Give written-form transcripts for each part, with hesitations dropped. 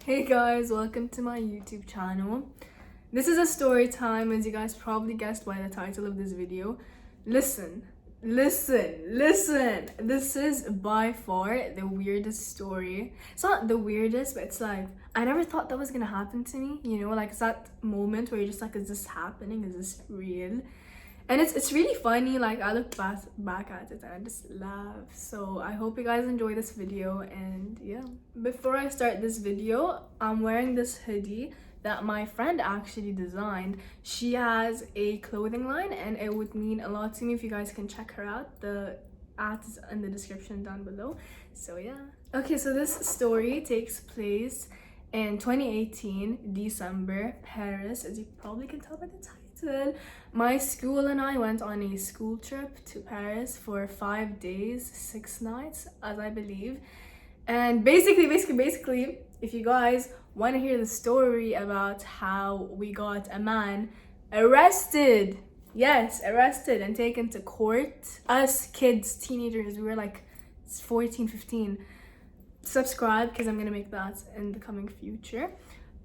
Hey guys, welcome to my YouTube channel. This is a story time, as you guys probably guessed by the title of this video. Listen. This is by far the weirdest story. It's not the weirdest, but it's like, I never thought that was gonna happen to me, like it's that moment where you're just like, is this happening? Is this real? And it's really funny. Like, I look back at it and I just laugh. So I hope you guys enjoy this video. And yeah, before I start this video, I'm wearing this hoodie that my friend actually designed. She has a clothing line and it would mean a lot to me if you guys can check her out. The ad is in the description down below. So yeah, okay, so this story takes place in 2018 December, Paris, as you probably can tell by the title. My school and I went on a school trip to Paris for 5 days, 6 nights, as I believe. And basically, if you guys want to hear the story about how we got a man arrested, yes, arrested and taken to court. Us kids, teenagers, we were like 14, 15. Subscribe because I'm gonna make that in the coming future.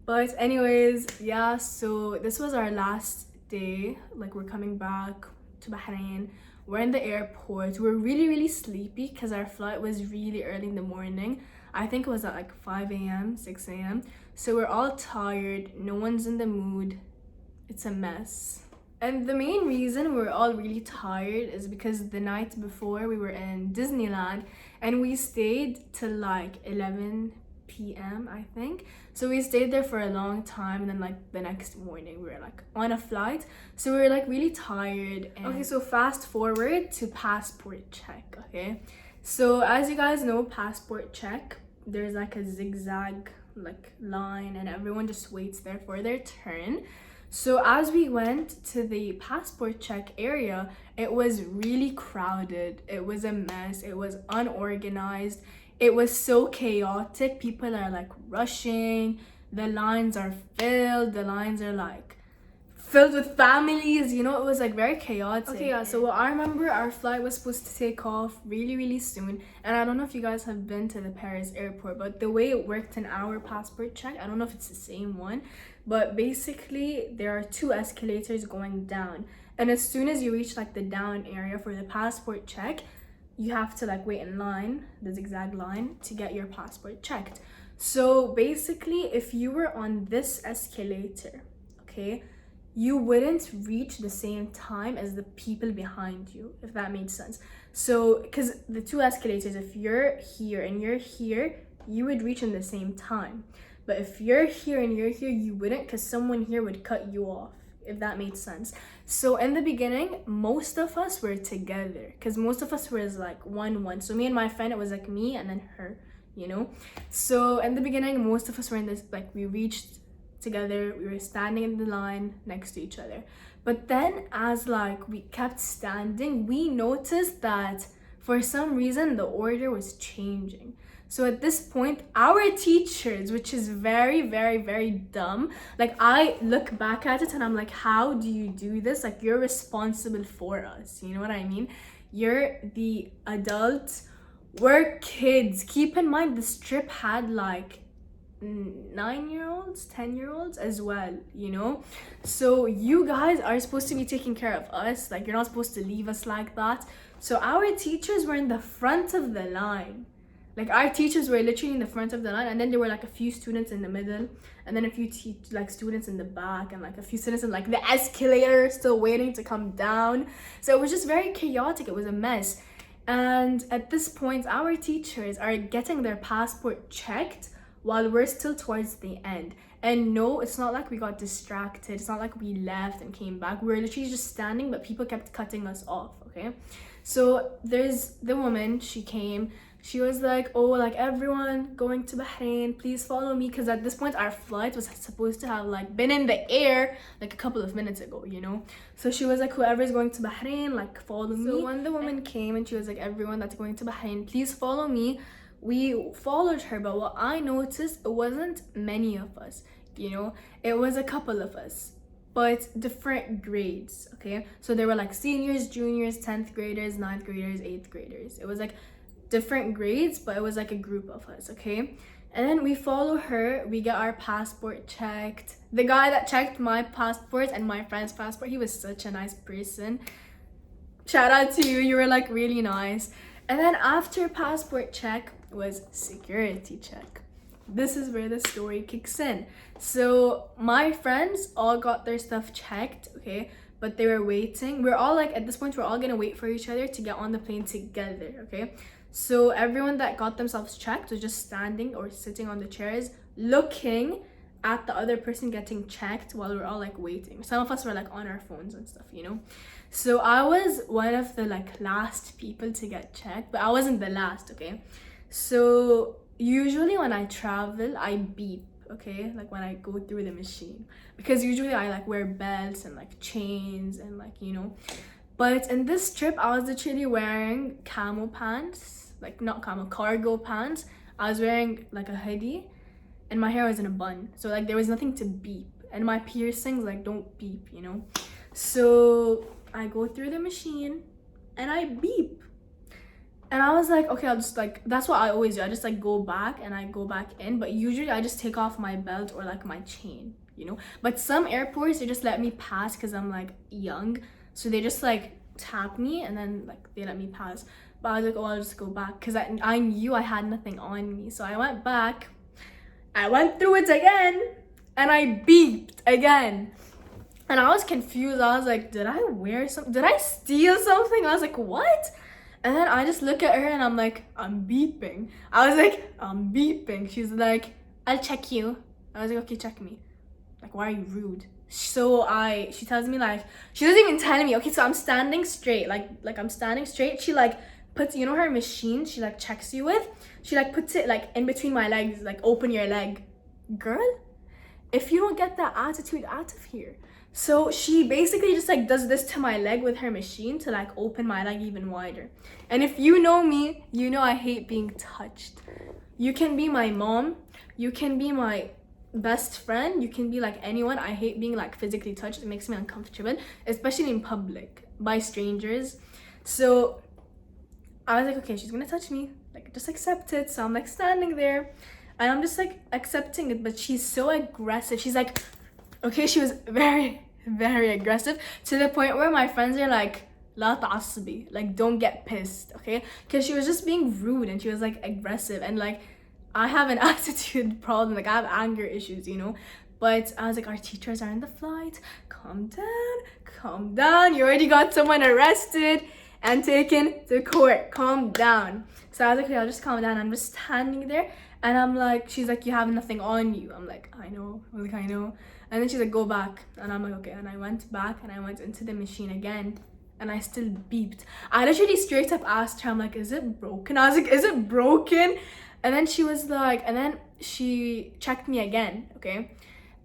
But anyways, yeah, so this was our last day. Like, we're coming back to Bahrain. We're in the airport. We're really sleepy because our flight was really early in the morning. I think it was at like 5 a.m, 6 a.m. So we're all tired. No one's in the mood. It's a mess. And the main reason we're all really tired is because the night before we were in Disneyland and we stayed till like 11 p.m, I think. So we stayed there for a long time, and then like the next morning we were like on a flight. So we were like really tired. Okay, so fast forward to passport check, okay? So as you guys know, passport check, there's like a zigzag like line and everyone just waits there for their turn. So as we went to the passport check area, it was really crowded. It was a mess. It was unorganized. It was so chaotic. People are like rushing. The lines are filled. The lines are like filled with families. It was like very chaotic. Okay, yeah, so I remember our flight was supposed to take off really soon. And I don't know if you guys have been to the Paris airport, but the way it worked in our passport check, I don't know if it's the same one, but basically there are 2 escalators going down. And as soon as you reach like the down area for the passport check, you have to like wait in line, the zigzag line, to get your passport checked. So basically, if you were on this escalator, okay, you wouldn't reach the same time as the people behind you, if that made sense. So because the 2 escalators, if you're here and you're here, you would reach in the same time. But if you're here and you're here, you wouldn't, because someone here would cut you off, if that made sense. So in the beginning, most of us were together because most of us was like 1-1. So me and my friend, it was like me and then her, So in the beginning, most of us were in this, like, we reached together. We were standing in the line next to each other. But then as like we kept standing, we noticed that for some reason the order was changing. So at this point, our teachers, which is very dumb, like, I look back at it and I'm like, how do you do this? Like, you're responsible for us, you know what I mean? You're the adults, we're kids. Keep in mind, this trip had like 9-year-olds, 10-year-olds as well, so you guys are supposed to be taking care of us. Like, you're not supposed to leave us like that. So our teachers were in the front of the line. Like, our teachers were literally in the front of the line, and then there were like a few students in the middle, and then a few students in the back, and like a few students in like the escalator still waiting to come down. So it was just very chaotic. It was a mess. And at this point, our teachers are getting their passport checked while we're still towards the end. And no, it's not like we got distracted. It's not like we left and came back. We were literally just standing, but people kept cutting us off, okay? So there's the woman, she came. She was like, oh, like, everyone going to Bahrain, please follow me. Because at this point, our flight was supposed to have like been in the air like a couple of minutes ago, So she was like, whoever's going to Bahrain, like, follow me. So when the woman came and she was like, everyone that's going to Bahrain, please follow me, we followed her. But what I noticed, it wasn't many of us, it was a couple of us, but different grades, okay? So there were like seniors, juniors, 10th graders, 9th graders, 8th graders. It was like different grades, but it was like a group of us, okay? And then we follow her, we get our passport checked. The guy that checked my passport and my friend's passport, he was such a nice person. Shout out to you, you were like really nice. And then after passport check was security check. This is where the story kicks in. So my friends all got their stuff checked, okay? But they were waiting. We're all like, at this point, we're all gonna wait for each other to get on the plane together, okay? So everyone that got themselves checked was just standing or sitting on the chairs, looking at the other person getting checked while we're all like waiting. Some of us were like on our phones and stuff, you know? So I was one of the like last people to get checked, but I wasn't the last, okay? So usually when I travel, I beep, okay? Like when I go through the machine, because usually I like wear belts and like chains and like, you know. But in this trip, I was literally wearing camo pants, like not camo, cargo pants. I was wearing like a hoodie and my hair was in a bun. So like there was nothing to beep, and my piercings like don't beep, you know. So I go through the machine and I beep. And I was like, okay, I'll just like, that's what I always do. I just like go back and I go back in. But usually I just take off my belt or like my chain, you know. But some airports, they just let me pass because I'm like young. So they just like tap me and then like they let me pass. But I was like, oh, I'll just go back because I knew I had nothing on me. So I went back. I went through it again and I beeped again. And I was confused. I was like, did I wear something? Did I steal something? I was like, what? And then I just look at her and I'm like, I'm beeping. I was like, I'm beeping. She's like, I'll check you. I was like, okay, check me. Like, why are you rude? So she tells me like, she doesn't even tell me. Okay, so I'm standing straight. Like I'm standing straight. She like puts, you know her machine she like checks you with? She like puts it like in between my legs, like open your leg. Girl, if you don't get that attitude, out of here. So she basically just like does this to my leg with her machine to like open my leg even wider. And if you know me, you know I hate being touched. You can be my mom, you can be my best friend, you can be like anyone. I hate being like physically touched. It makes me uncomfortable, especially in public by strangers. So I was like, okay, she's gonna touch me, like just accept it. So I'm like standing there and I'm just like accepting it, but she's so aggressive. She's like, okay, she was very, very aggressive to the point where my friends are like, la ta'asbi, like don't get pissed, okay? Because she was just being rude and she was like aggressive, and like I have an attitude problem, like I have anger issues, you know? But I was like, our teachers are in the flight, calm down, you already got someone arrested and taken to court, calm down. So I was like, okay, I'll just calm down. I'm just standing there and I'm like, she's like, you have nothing on you. I'm like, I know. And then she's like, go back. And I'm like, okay. And I went back and I went into the machine again and I still beeped. I literally straight up asked her, I'm like, is it broken? I was like, is it broken? And then she was like, and then she checked me again, okay?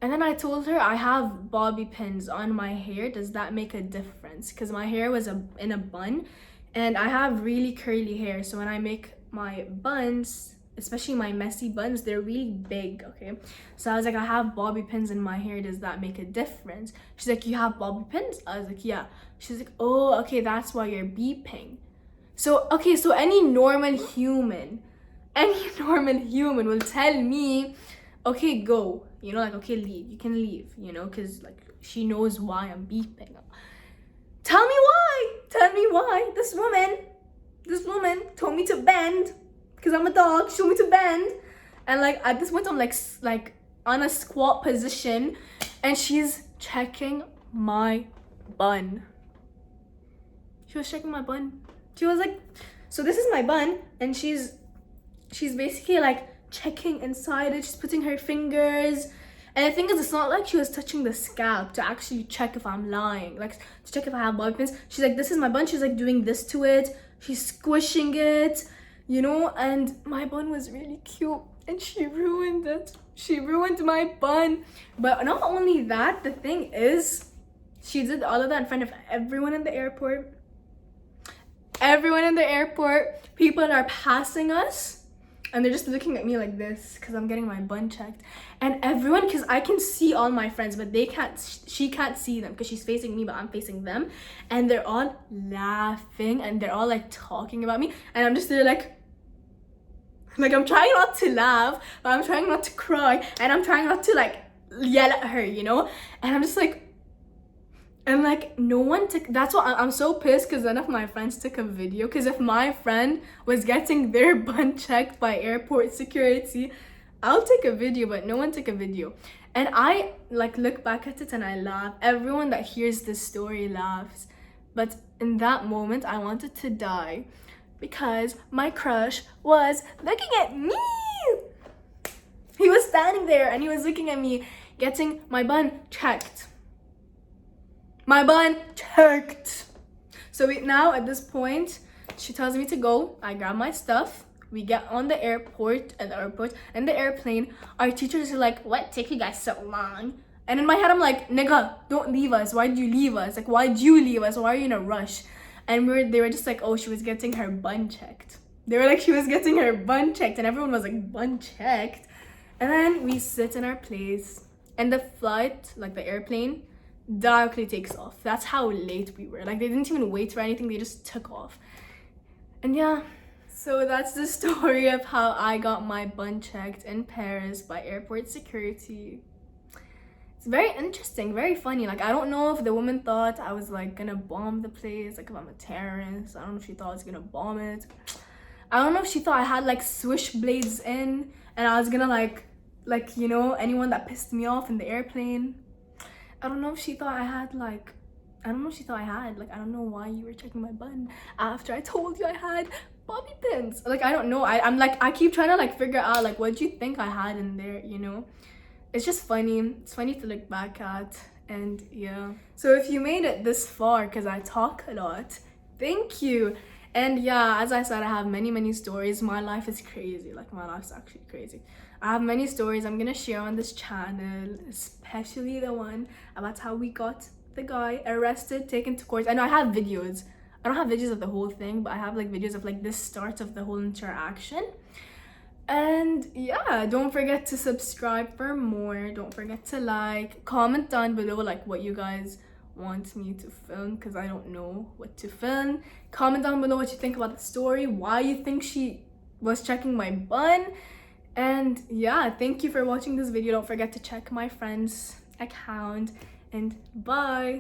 And then I told her I have bobby pins on my hair. Does that make a difference? Because my hair was in a bun and I have really curly hair. So when I make my buns, especially my messy buns, they're really big, okay? So I was like, I have bobby pins in my hair. Does that make a difference? She's like, you have bobby pins? I was like, yeah. She's like, oh, okay, that's why you're beeping. So, okay, so any normal human will tell me, okay, go. You know, like, okay, leave. You can leave, you know, because, like, she knows why I'm beeping. Tell me why. This woman told me to bend because I'm a dog. She told me to bend. And, like, at this point, I'm, like on a squat position. And she's checking my bun. She was checking my bun. She was like, so this is my bun. And she's basically, like, checking inside it. She's putting her fingers, and the thing is, it's not like she was touching the scalp to actually check if I'm lying, like to check if I have bobby pins. She's like, this is my bun. She's like doing this to it, she's squishing it, you know. And my bun was really cute and she ruined it. She ruined my bun. But not only that, the thing is, she did all of that in front of everyone in the airport. People are passing us and they're just looking at me like this because I'm getting my bun checked. And everyone, because I can see all my friends, but she can't see them because she's facing me, but I'm facing them. And they're all laughing and they're all like talking about me. And I'm just there like, Like, I'm trying not to laugh, but I'm trying not to cry, and I'm trying not to like yell at her, you know? And I'm just like, and like no one took, that's why I'm so pissed, because none of my friends took a video. Because if my friend was getting their bun checked by airport security, I'll take a video, but no one took a video. And I like look back at it and I laugh. Everyone that hears this story laughs, but in that moment I wanted to die, because my crush was looking at me. He was standing there and he was looking at me getting my bun checked. My bun checked. So now at this point, she tells me to go. I grab my stuff. We get on the airport, and the airplane. Our teachers are like, what took you guys so long? And in my head, I'm like, nigga, don't leave us. Why did you leave us? Like, why did you leave us? Why are you in a rush? And they were just like, oh, she was getting her bun checked. They were like, she was getting her bun checked. And everyone was like, bun checked? And then we sit in our place. And the flight, like the airplane, directly takes off. That's how late we were. Like, they didn't even wait for anything. They just took off. And yeah, so that's the story of how I got my bun checked in Paris by airport security. It's very interesting, very funny. Like, I don't know if the woman thought I was like gonna bomb the place, like if I'm a terrorist. I don't know if she thought I was gonna bomb it. I don't know if she thought I had like switchblades in and I was gonna like you know, anyone that pissed me off in the airplane. I don't know if she thought I had like, I don't know why you were checking my bun after I told you I had bobby pins. Like, I don't know. I'm like, I keep trying to like figure out like, what do you think I had in there, you know? It's just funny. It's funny to look back at. And yeah. So if you made it this far, because I talk a lot, thank you. And yeah, as I said, I have many stories. My life is crazy. Like, my life's actually crazy. I have many stories I'm gonna share on this channel, especially the one about how we got the guy arrested, taken to court. I know I have videos. I don't have videos of the whole thing, but I have like videos of like the start of the whole interaction. And yeah, don't forget to subscribe for more. Don't forget to like, comment down below like what you guys want me to film, because I don't know what to film. Comment down below what you think about the story, why you think she was checking my bun. And yeah, thank you for watching this video. Don't forget to check my friend's account, and bye.